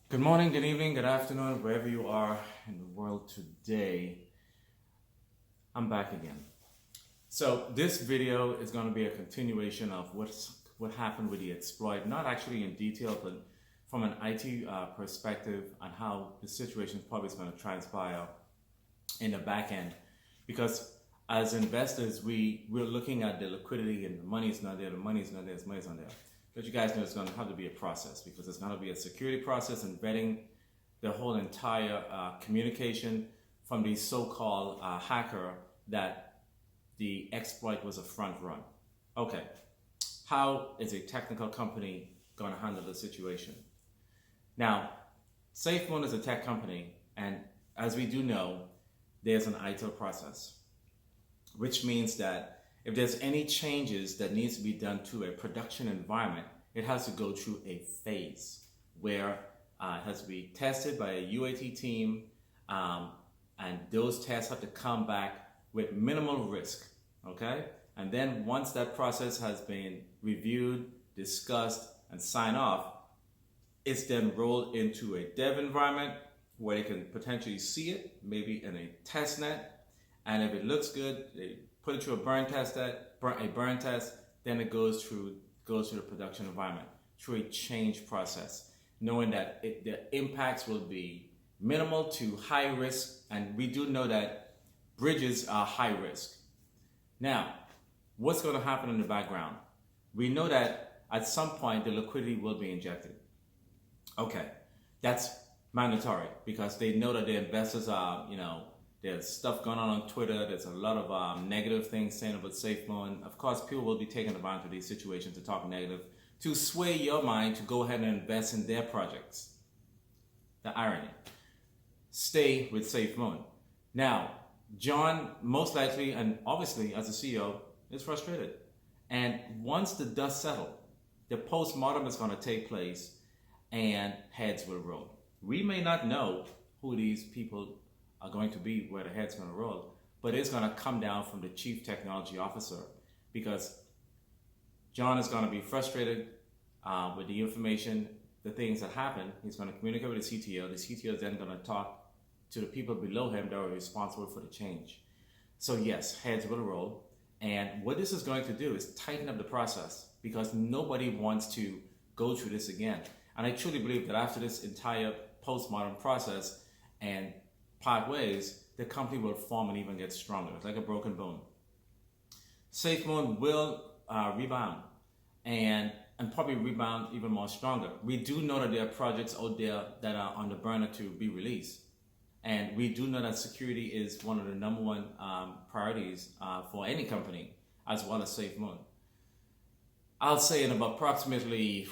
Good morning, good evening, good afternoon, wherever you are in the world today. I'm back again. So this video is going to be a continuation of what happened with the exploit, not actually in detail, but from an IT perspective on how the situation probably is going to transpire in the back end. Because as investors, we're looking at the liquidity and the money's not there, the money's not there, the money's not there. But you guys know it's going to have to be a process because it's going to be a security process and vetting the whole entire communication from the so-called hacker that the exploit was a front run. Okay, how is a technical company going to handle the situation? Now, Safemoon is a tech company, and as we do know, there's an ITIL process, which means that if there's any changes that needs to be done to a production environment, it has to go through a phase where it has to be tested by a UAT team, and those tests have to come back with minimal risk, okay? And then once that process has been reviewed, discussed, and signed off, it's then rolled into a dev environment where they can potentially see it, maybe in a test net, and if it looks good, they put it through a burn test, then it goes through the production environment through a change process, knowing that the impacts will be minimal to high risk, and we do know that bridges are high risk. Now, what's going to happen in the background? We know that at some point the liquidity will be injected. Okay, that's mandatory because they know that the investors are, there's stuff going on Twitter. There's a lot of negative things saying about Safemoon. Of course, people will be taking advantage of these situations to talk negative, to sway your mind to go ahead and invest in their projects. The irony. Stay with Safemoon. Now, John, most likely, and obviously as a CEO, is frustrated. And once the dust settles, the post-mortem is going to take place and heads will roll. We may not know who these people are going to be, where the head's going to roll, but it's going to come down from the chief technology officer because John is going to be frustrated with the information, the things that happen. He's going to communicate with the CTO. The CTO is then going to talk to the people below him that are responsible for the change. So yes, heads will roll. And what this is going to do is tighten up the process because nobody wants to go through this again. And I truly believe that after this entire postmodern process and part ways, the company will form and even get stronger. It's like a broken bone. Safemoon will rebound and probably rebound even more stronger. We do know that there are projects out there that are on the burner to be released. And we do know that security is one of the number one priorities for any company, as well as Safemoon. I'll say in about approximately